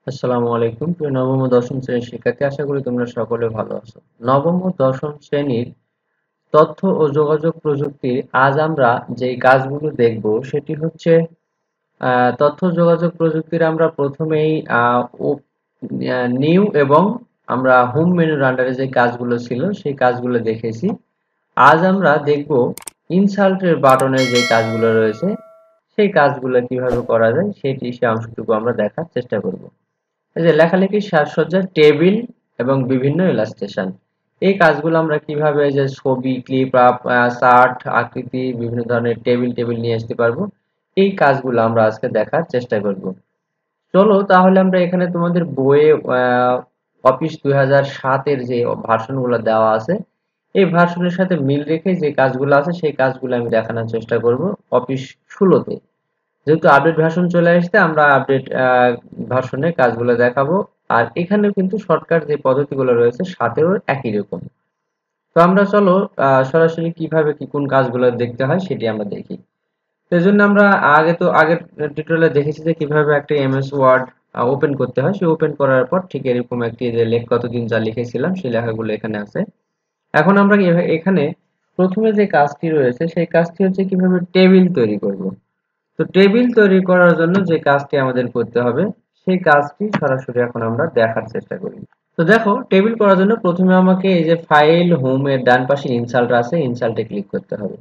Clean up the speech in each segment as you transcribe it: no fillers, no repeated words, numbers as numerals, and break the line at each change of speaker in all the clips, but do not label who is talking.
আসসালামু আলাইকুম প্রিয় নবম ও দশম শ্রেণীর শিক্ষার্থী, আশা করি তোমরা সকলে ভালো আছো। নবম ও দশম শ্রেণীর তথ্য ও যোগাযোগ প্রযুক্তির আজ আমরা যেই কাজগুলো দেখব সেটি হচ্ছে তথ্য যোগাযোগ প্রযুক্তির আমরা প্রথমেই নিউ এবং আমরা হোম মেনুর আন্ডারে যে কাজগুলো ছিল সেই কাজগুলো দেখেছি। আজ আমরা দেখব ইনসার্টের বাটনের যে কাজগুলো রয়েছে সেই কাজগুলো কিভাবে করা যায় সে অংশটুকু আমরা দেখার চেষ্টা করব। এই যে লেখালেখির সাজসজ্জা, টেবিল এবং বিভিন্ন ইলাস্ট্রেশন, এই কাজগুলো আমরা কিভাবে এই যে ছবি, ক্লিপ আপ, চার্ট, আকৃতি, বিভিন্ন ধরনের টেবিল টেবিল নিয়ে আসতে পারবো, এই কাজগুলো আমরা আজকে দেখার চেষ্টা করব। চলো তাহলে আমরা এখানে তোমাদের বইয়ে অফিস 2007-এর যে ভার্সনগুলো দেওয়া আছে এই ভার্সনের সাথে মিল রেখে যে কাজগুলো আছে সেই কাজগুলো আমি দেখানোর চেষ্টা করব অফিস 16-তে। যেহেতু আপডেট ভার্সন চলে আসছে আমরা আপডেট ভার্সনের কাজগুলো দেখাবো। আর এখানেও কিন্তু শর্টকাট যে পদ্ধতিগুলো রয়েছে সাথেও একই রকম। তো আমরা চলো সরাসরি কিভাবে কি কোন কাজগুলো দেখতে হয় সেটি আমরা দেখি। সেজন্য আমরা আগের টিউটোরিয়ালে দেখেছি যে কিভাবে একটা এমএস ওয়ার্ড ওপেন করতে হয়। সেই ওপেন করার পর ঠিক এরকম একটি যে লেখ কতদিন যা লিখেছিলাম সেই লেখাগুলো এখানে আছে। এখন আমরা এখানে প্রথমে যে কাজটি রয়েছে সেই কাজটি হচ্ছে কিভাবে টেবিল তৈরি করব। তো টেবিল তৈরি করার জন্য যে কাজটি আমাদের করতে হবে সেই কাজটি সরাসরি এখন আমরা দেখার চেষ্টা করি। তো দেখো, টেবিল করার জন্য প্রথমে আমাকে এই যে ফাইল হোম এর ডান পাশে ইনসার্ট আছে, ইনসার্টে ক্লিক করতে হবে।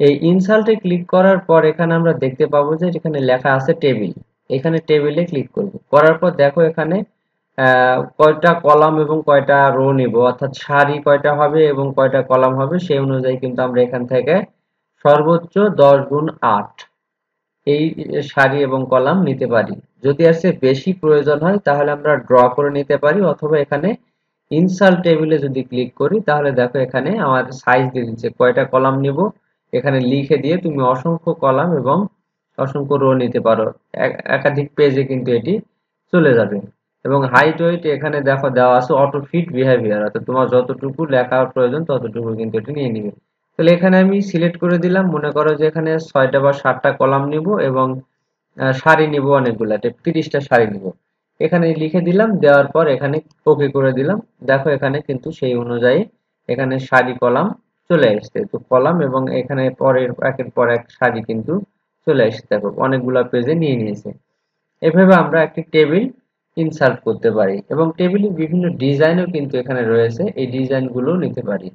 এই ইনসার্টে ক্লিক করার পর এখানে আমরা দেখতে পাবো যে এখানে লেখা আছে টেবিল। এখানে টেবিলে ক্লিক করব, করার পর দেখো এখানে কয়টা কলাম এবং কয়টা রো নিব, অর্থাৎ সারি কয়টা হবে এবং কয়টা কলাম হবে সেই অনুযায়ী কিন্তু আমরা এখান থেকে সর্বোচ্চ 10 গুণ 8 এই সারি এবং কলাম নিতে পারি। যদি এর চেয়ে বেশি প্রয়োজন হয় তাহলে আমরা ড্র করে নিতে পারি, অথবা এখানে ইনসার্ট টেবিলে যদি ক্লিক করি তাহলে দেখো এখানে আমার সাইজ দিয়ে দিচ্ছে কয়টা কলাম নিব, এখানে লিখে দিয়ে তুমি অসংখ্য কলাম এবং অসংখ্য রো নিতে পারো। একাধিক পেজে কিন্তু এটি চলে যাবে। এবং হাইট ওয়েট এখানে দেখো দেওয়া আছে অটো ফিট বিহেভিয়ার, অর্থাৎ তোমার যতটুকু লেখার প্রয়োজন ততটুকু কিন্তু এটি নিয়ে নিবে। তাহলে এখানে আমি সিলেক্ট করে দিলাম, মনে করো যে এখানে 6টা বা 7টা কলাম নিব এবং সারি নিব অনেকগুলা, 30টা সারি নিব। এখানে লিখে দিলাম, দেওয়ার পর এখানে ওকে করে দিলাম। দেখো এখানে কিন্তু সেই অনুযায়ী এখানে সারি কলাম চলে আসছে। তো কলাম এবং এখানে পরের একের পর এক সারি কিন্তু চলে আসছে, দেখো অনেকগুলা পেজে নিয়ে নিয়েছে। এভাবে আমরা একটি টেবিল ইনসার্ট করতে পারি এবং টেবিলের বিভিন্ন ডিজাইনও কিন্তু এখানে রয়েছে, এই ডিজাইনগুলো নিতে পারি।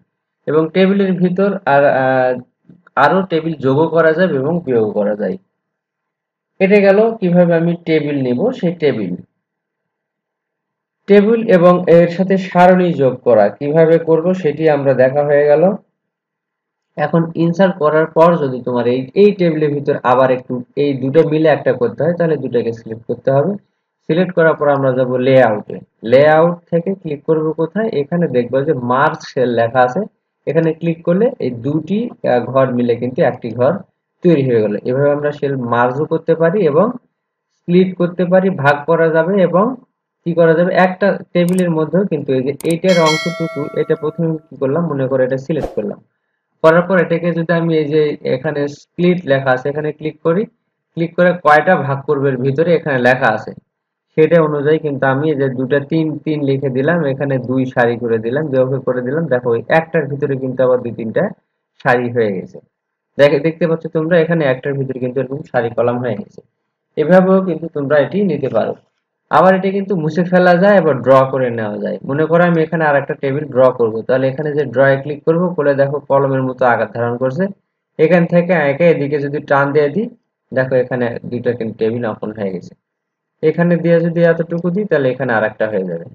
এবং টেবিলের ভিতর আরো টেবিল যোগও করা যাবে এবং বিয়োগ করা যায়। এটা গেল কিভাবে আমি টেবিল নিব সেই টেবিল। টেবিল এবং এর সাথে সারণী যোগ করা কিভাবে করব সেটি আমরা দেখা হয়ে গেল। এখন ইনসার্ট করার পর যদি তোমার এই টেবিলের ভিতর আবার একটু এই দুটো মিলে একটা করতে হয় তাহলে দুটাকে সিলেক্ট করতে হবে। সিলেক্ট করার পর আমরা যাব লেআউটে। লেআউট থেকে ক্লিক করব কোথায়, এখানে দেখবো যে মার্জ সেল লেখা আছে, এখানে ক্লিক করলে এই দুটি ঘর মিলে কিন্তু একটি ঘর তৈরি হয়ে গেল। এভাবে আমরা সেল মার্জও করতে পারি এবং স্প্লিট করতে পারি, ভাগ করা যাবে এবং কি করা যাবে একটা টেবিলের মধ্যেও কিন্তু এই যে এইটার অংশটুকু এটা প্রথমে কি করলাম, মনে করে এটা সিলেক্ট করলাম, করার পর এটাকে যদি আমি এই যে এখানে স্প্লিট লেখা আছে এখানে ক্লিক করি, ক্লিক করে কয়টা ভাগ করবে এর ভিতরে এখানে লেখা আছে সেটা অনুযায়ী কিন্তু আমি এই যে দুটা তিন তিন লিখে দিলাম, এখানে দুই সারি করে দিলাম, যেভাবে করে দিলাম দেখো ওই একটার ভিতরে কিন্তু আবার দুই তিনটা সারি হয়ে গেছে। দেখতে পাচ্ছ তোমরা এখানে একটার ভিতরে কিন্তু এরকম সারি কলাম হয়ে গেছে। এভাবেও কিন্তু তোমরা এটি নিতে পারো। আবার এটা কিন্তু মুছে ফেলা যায়, আবার ড্র করে নেওয়া যায়। মনে করো আমি এখানে আর একটা টেবিল ড্র করব, তাহলে এখানে যে ড্র এ ক্লিক করব, করলে দেখো কলমের মতো আকার ধারণ করছে। এখান থেকে একে এদিকে যদি টান দিয়ে দিই দেখো এখানে দুইটা কিন্তু টেবিল অঙ্কন হয়ে গেছে। এখানে দিয়ে যদি এতটুকু দিই তাহলে এখানে আর একটা হয়ে যাবে।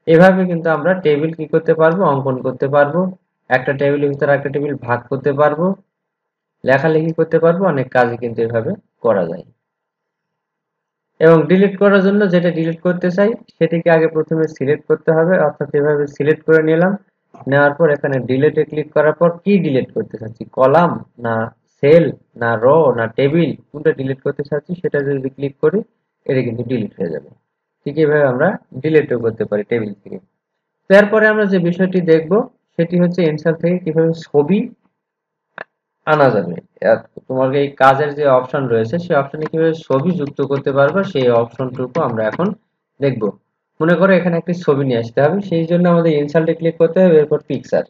এভাবে কিন্তু আমরা টেবিল কি করতে পারবো, অঙ্কন করতে পারবো। একটা টেবিলের ভিতরে একটা টেবিল ভাগ করতে পারবো, লেখালেখি করতে পারবো, অনেক কাজই কিন্তু এভাবে করা যায়। এবং ডিলিট করার জন্য যেটা ডিলিট করতে চাই সেটিকে আগে প্রথমে সিলেক্ট করতে হবে, অর্থাৎ এভাবে সিলেক্ট করে নিলাম। নেওয়ার পর এখানে ডিলিটে ক্লিক করার পর কি ডিলিট করতে চাচ্ছি, কলাম না সেল না রো না টেবিল, কোনটা ডিলিট করতে চাচ্ছি সেটা যদি ক্লিক করি এটা কিন্তু ডিলিট হয়ে যাবে। ঠিক এভাবে আমরা ডিলিটও করতে পারি টেবিল থেকে। তারপরে আমরা যে বিষয়টি দেখব সেটি হচ্ছে এনসার থেকে কিভাবে ছবি আনা যাবে। তোমার এই কাজের যে অপশন রয়েছে সেই অপশনে কিভাবে ছবি যুক্ত করতে পারবে সেই অপশনটুকু আমরা এখন দেখবো। মনে করো এখানে একটি ছবি নিয়ে আসতে হবে, সেই জন্য আমাদের ইনসার্টে ক্লিক করতে হবে, এরপর পিকচার।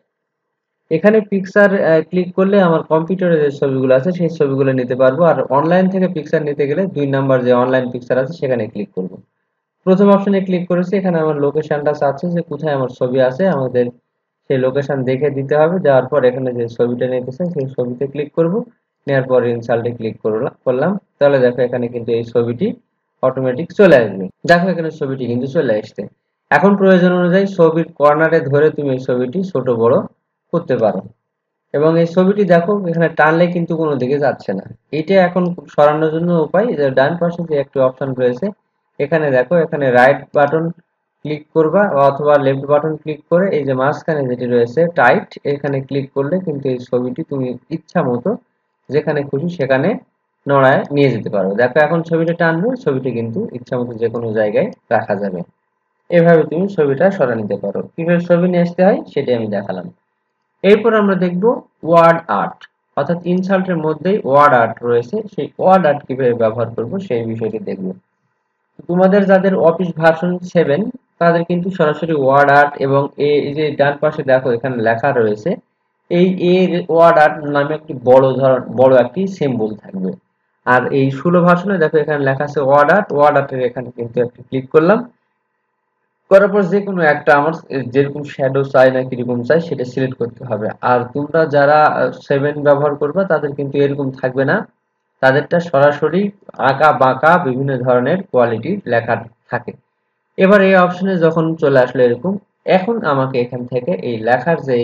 এখানে পিকচার ক্লিক করলে আমার কম্পিউটারে যে ছবিগুলো আছে সেই ছবিগুলো নিতে পারবো। আর অনলাইন থেকে পিকচার নিতে গেলে 2 নাম্বার যে অনলাইন পিকচার আছে সেখানে ক্লিক করব। প্রথম অপশনে ক্লিক করেছি, এখানে আমার লোকেশনটা চাচ্ছে যে কোথায় আমার ছবি আছে, আমাদের সেই লোকেশন দেখে দিতে হবে। দেওয়ার পর এখানে যে ছবিটা নিতে চাই সেই ছবিতে ক্লিক করব। নেওয়ার পর ইনসার্টে ক্লিক করলাম, তাহলে দেখো এখানে কিন্তু এই ছবিটি অটোমেটিক চলে আসবে। দেখো এখানে ছবিটি কিন্তু চলে আসছে। এখন প্রয়োজন অনুযায়ী ছবির কর্নারে ধরে তুমি এই ছবিটি ছোট বড় করতে পারো। এবং এই ছবিটি দেখো এখানে টানলে কিন্তু কোনো দিকে যাচ্ছে না। এটা এখন সরানোর জন্য উপায়, যে ডান পাশে যে একটি অপশন রয়েছে, এখানে দেখো, এখানে রাইট বাটন ক্লিক করবা অথবা লেফট বাটন ক্লিক করে এই যে মাঝখানে যেটি রয়েছে টাইট, এখানে ক্লিক করলে কিন্তু এই ছবিটি তুমি ইচ্ছা মতো যেখানে খুশি সেখানে নড়ায় নিয়ে যেতে পারো। দেখো এখন ছবিটা টানবে, ছবিটি কিন্তু ইচ্ছা মতো যে কোনো জায়গায় রাখা যাবে। এভাবে তুমি ছবিটা সরা নিতে পারো। কিভাবে ছবি নিয়ে আসতে হয় সেটাই আমি দেখালাম। এরপর আমরা দেখব ওয়ার্ড আর্ট, অর্থাৎ ইনসার্টের মধ্যেই ওয়ার্ড আর্ট রয়েছে, সেই ওয়ার্ড আর্ট কিভাবে ব্যবহার করব সেই বিষয়টি দেখব। তোমাদের যাদের অফিস ভার্সন 7 তাদের কিন্তু সরাসরি ওয়ার্ড আর্ট এবং এই যে ডান পাশে দেখো এখানে লেখা রয়েছে, এই ওয়ার্ড আর্ট নামে একটি বড় একটি সিম্বল থাকবে। আর এই 16 ভার্সনে দেখো এখানে লেখা আছে ওয়ার্ড আর্ট। ওয়ার্ড আর্টের এখানে কিন্তু একটি ক্লিক করলাম, করার পর যে কোনো একটা আমার যেরকম শ্যাডো চাই না কিরকম চাই সেটা সিলেক্ট করতে হবে। আর তোমরা যারা 7 ব্যবহার করবে তাদের কিন্তু এরকম থাকবে না, তাদেরটা সরাসরি আঁকা বাঁকা বিভিন্ন ধরনের কোয়ালিটির লেখা থাকে। এবার এই অপশনে যখন চলে আসলো এরকম, এখন আমাকে এখান থেকে এই লেখার যে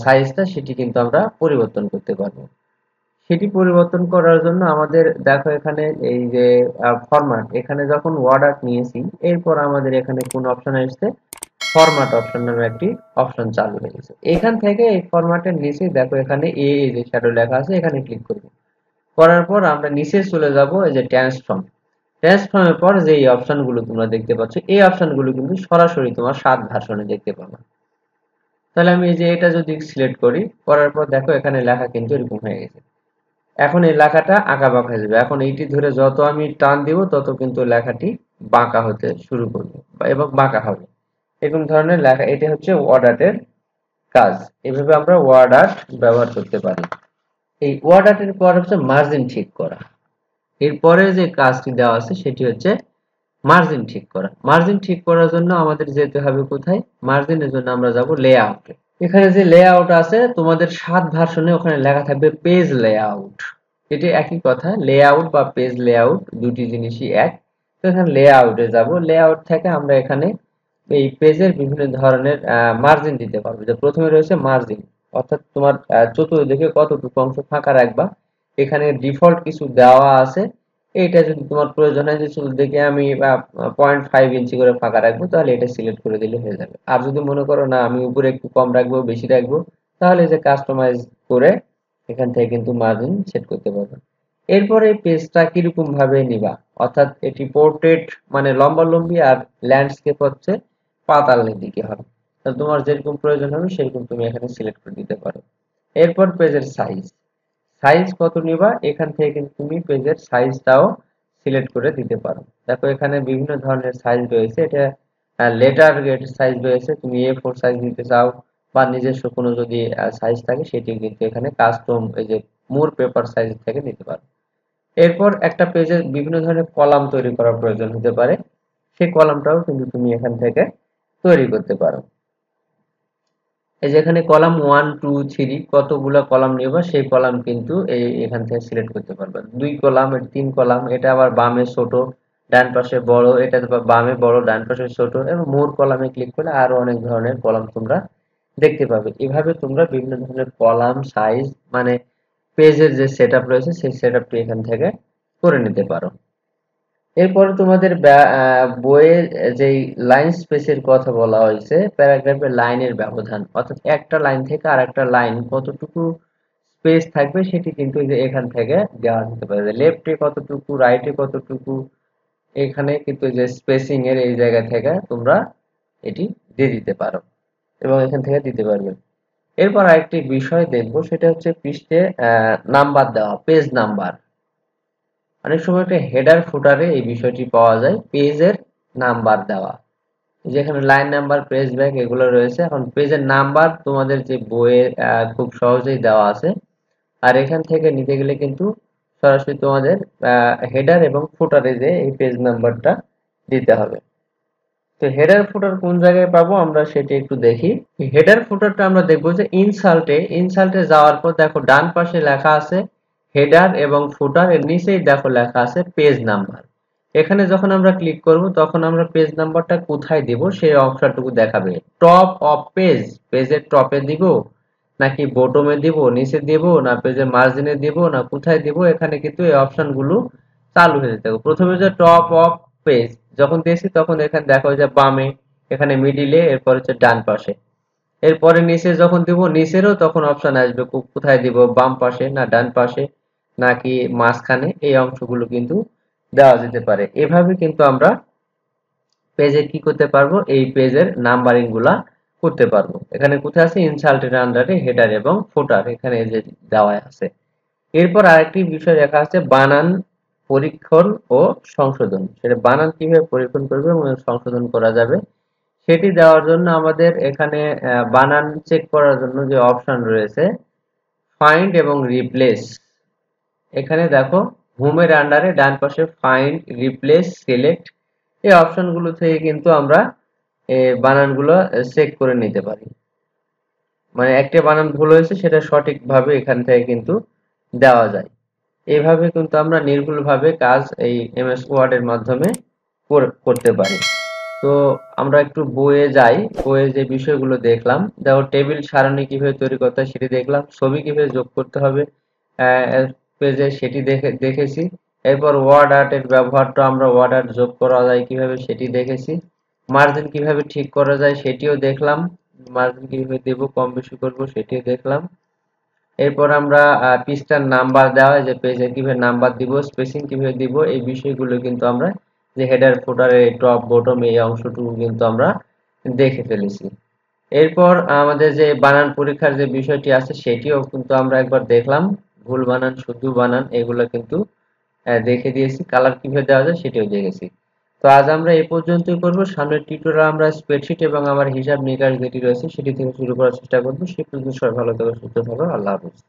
সাইজটা সেটি কিন্তু আমরা পরিবর্তন করতে পারবো। সেটি পরিবর্তন করার জন্য আমাদের দেখো এখানে এই যে ফরম্যাট, এখানে যখন ওয়ার্ড আর্ট নিয়েছি এরপর আমাদের এখানে কোন অপশন আসছে, ফরম্যাট অপশন নামে একটি অপশন চালু হয়ে গেছে। এখান থেকে এই ফরম্যাটের নিচে দেখো এখানে এই যে শ্যাডো লেখা আছে এখানে ক্লিক করব। করার পর আমরা নিচে চলে যাব এই যে ট্রান্সফর্ম। ট্রান্সফর্মের পর যে এই অপশনগুলো তোমরা দেখতে পাচ্ছ এই অপশনগুলো কিন্তু সরাসরি তোমার 7 ভার্সনে দেখতে পাবে। তাহলে আমি এই যে এটা যদি সিলেক্ট করি, করার পর দেখো এখানে লেখা কিন্তু এরকম হয়ে গেছে। এখন এই লেখাটা আঁকা বাঁকা হয়ে যাবে। এখন এইটি ধরে যত আমি টান দিব তত কিন্তু লেখাটি বাঁকা হতে শুরু করবে এবং বাঁকা হবে। এরকম ধরনের লেখা, এটি হচ্ছে ওয়ার্ড আর্টের কাজ। এভাবে আমরা ওয়ার্ড আর্ট ব্যবহার করতে পারি। এই ওয়ার্ড আর্টের পর হচ্ছে মার্জিন ঠিক করা। এরপরে যে কাজটি দেওয়া আছে সেটি হচ্ছে মার্জিন ঠিক করা। মার্জিন ঠিক করার জন্য আমাদের যেতে হবে কোথায়, মার্জিনের জন্য আমরা যাব লেআউটে। এখানে যে লেআউট আছে তোমাদের 7 ভার্সনে ওখানে লেখা থাকবে পেজ লেআউট। এটি একই কথা, লেআউট বা পেজ লেআউট দুটি জিনিসই এক। তো এখানে লেআউটে যাব, লেআউট থেকে আমরা এখানে এই পেজের বিভিন্ন ধরনের মার্জিন দিতে পারবো। যে প্রথমে রয়েছে মার্জিন, অর্থাৎ তোমার চতুর্দিকে কতটুকু অংশ ফাঁকা রাখবা। এখানে ডিফল্ট কিছু দেওয়া আছে, এইটা যদি তোমার প্রয়োজন হয় যে চতুর্দিকে আমি 0.5 ইঞ্চি করে ফাঁকা রাখবো তাহলে এটা সিলেক্ট করে দিলে হয়ে যাবে। আর যদি মনে করো না আমি উপরে একটু কম রাখবো বেশি রাখবো, তাহলে যে কাস্টমাইজ করে এখান থেকে কিন্তু মার্জিন সেট করতে পারবে। এরপরে পেজটা কিরকম ভাবে নিবা, অর্থাৎ এটি পোর্ট্রেট মানে লম্বালম্বি আর ল্যান্ডস্কেপ হচ্ছে পাতালের দিকে হবে। তাহলে তোমার যেরকম প্রয়োজন হবে সেরকম তুমি এখানে সিলেক্ট করে দিতে পারো। এরপর পেজের সাইজ, সাইজ কত নিবা এখান থেকে কিন্তু তুমি পেজের সাইজটাও সিলেক্ট করে দিতে পারো। দেখো এখানে বিভিন্ন ধরনের সাইজ রয়েছে, এটা লেটার গ্রেড সাইজ রয়েছে, তুমি A4 সাইজ নিতে চাও বা নিজস্ব কোনো যদি সাইজ থাকে সেটি কিন্তু এখানে কাস্টম এই যে মোর পেপার সাইজ থেকে নিতে পারো। এরপর একটা পেজে বিভিন্ন ধরনের কলাম তৈরি করার প্রয়োজন হতে পারে, সেই কলামটাও কিন্তু তুমি এখান থেকে তৈরি করতে পারো। এই যে এখানে কলাম 1 2 3 কতগুলো কলাম নেবা সেই কলাম কিন্তু এখান থেকে সিলেক্ট করতে পারবে। 2 কলাম, 3 কলাম, এটা আবার বামে ছোট ডান পাশে বড়, এটা বামে বড় ডান পাশে ছোট, এবং মোর কলামে ক্লিক করলে আরো অনেক ধরনের কলাম তোমরা দেখতে পাবে। এভাবে তোমরা বিভিন্ন ধরনের কলাম সাইজ মানে পেজের যে সেটআপ রয়েছে সেই সেটআপটি এখান থেকে করে নিতে পারো। এরপরে তোমাদের বইয়ের যেই লাইন স্পেসের কথা বলা হয়েছে, প্যারাগ্রাফের লাইনের ব্যবধান, অর্থাৎ একটা লাইন থেকে আর একটা লাইন কতটুকু স্পেস থাকবে সেটি কিন্তু এই যে এখান থেকে দেওয়া যেতে পারে। লেফটে কতটুকু, রাইটে কতটুকু, এখানে কিন্তু যে স্পেসিং এর এই জায়গা থেকে তোমরা এটি দিয়ে দিতে পারো এবং এখান থেকে দিতে পারবে। এরপর আরেকটি বিষয় দেখবো, সেটা হচ্ছে পৃষ্ঠে নাম্বার দেওয়া, পেজ নাম্বার। অনেক সময় একটা হেডার ফুটারে এই বিষয়টি পাওয়া যায়, পেজের নাম্বার দেওয়া, যেখানে লাইন নাম্বার, পেজ ব্যাক এগুলো রয়েছে। এখন পেজের নাম্বার তোমাদের যে বইয়ে খুব সহজেই দেওয়া আছে, আর এখান থেকে নিতে গেলে কিন্তু সরাসরি তোমাদের হেডার এবং ফুটারে যে এই পেজ নাম্বারটা দিতে হবে। তো হেডার ফুটার কোন জায়গায় পাবো আমরা সেটি একটু দেখি। হেডার ফুটারটা আমরা দেখবো যে ইনসাল্টে যাওয়ার পর দেখো ডান পাশে লেখা আছে হেডার এবং ফুটার, এর নিচেই দেখো লেখা আছে পেজ নাম্বার। এখানে যখন আমরা ক্লিক করব তখন আমরা পেজ নাম্বারটা কোথায় দিব সেই অপশনটুকু দেখাবে। টপ অফ পেজ, পেজের টপে দিব নাকি বটমে দিব, নিচে দিব, না পেজের মার্জিনে দিব, না কোথায় দিব, এখানে কিন্তু এই অপশনগুলো চালু হয়ে যেতে হবে। প্রথমে যে টপ অফ পেজ যখন দিয়েছি তখন এখানে দেখো যে বামে, এখানে মিডিলে, এরপর হচ্ছে ডান পাশে। এরপরে নিচে যখন দিব নিচেরও তখন অপশন আসবে কোথায় দিব, বাম পাশে না ডান পাশে নাকি মাঝখানে, এই অংশগুলো কিন্তু দেওয়া যেতে পারে। এভাবে কিন্তু আমরা পেজে কি করতে পারবো, এই পেজের নাম্বারিং গুলা করতে পারবো। এখানে কোথায় আছে ইনসাল্টের আন্ডারে হেডার এবং ফুটার, এখানে এই যে দেওয়া আছে। এরপর আরেকটি বিষয় দেখা আছে বানান পরীক্ষণ ও সংশোধন। সেটা বানান কিভাবে পরীক্ষণ করবে এবং সংশোধন করা যাবে সেটি দেওয়ার জন্য আমাদের এখানে বানান চেক করার জন্য যে অপশন রয়েছে ফাইন্ড এবং রিপ্লেস, এখানে দেখো হোমের আন্ডারে ডান পাশে ফাইন্ড, রিপ্লেস, সিলেক্ট এই অপশনগুলো থেকে কিন্তু আমরা বানানগুলো চেক করে নিতে পারি। মানে একটা বানান ভুল হয়েছে সেটা সঠিকভাবে এখান থেকে কিন্তু দেওয়া যায়। এইভাবে কিন্তু আমরা নির্ভুলভাবে কাজ এই এমএস ওয়ার্ডের মাধ্যমে করতে পারি। তো আমরা একটু বইয়ে যাই, বইয়ে যে বিষয়গুলো দেখলাম, দেখো টেবিল সারণী কিভাবে তৈরি করতে হয় সেটি দেখলাম, ছবি কিভাবে যোগ করতে হবে পেজে সেটি দেখেছি। এরপর ওয়ার্ড আর্টের ব্যবহারটা আমরা ওয়ার্ড আর্ট যোগ করা যায় কিভাবে সেটি দেখেছি। মার্জিন কিভাবে ঠিক করা যায় সেটিও দেখলাম, মার্জিন কিভাবে দেব কম বেশি করব সেটিও দেখলাম। এরপর আমরা পৃষ্ঠার নাম্বার দেওয়া, যে পেজে কিভাবে নাম্বার দিব, স্পেসিং কিভাবে দিব, এই বিষয়গুলো কিন্তু আমরা যে হেডার ফুটারে টপ বটম এই অংশটুকু কিন্তু আমরা দেখে ফেলেছি। এরপর আমাদের যে বানান পরীক্ষার যে বিষয়টি আছে সেটিও কিন্তু আমরা একবার দেখলাম, ভুল বানান শুদ্ধ বানান এগুলো কিন্তু দেখে দিয়েছি, কালার কিভাবে দেওয়া যায় সেটিও দেখেছি। তো আজ আমরা এই পর্যন্তই করব। সামনের টিউটোরিয়ালে আমরা স্প্রেডশিট এবং আমার হিসাব নিকাশ যেটি রয়েছে সেটি থেকে শুরু করার চেষ্টা করব। সে পর্যন্ত সবাই ভালো থাকো, সুস্থ থাকো, আল্লাহ হাফেজ।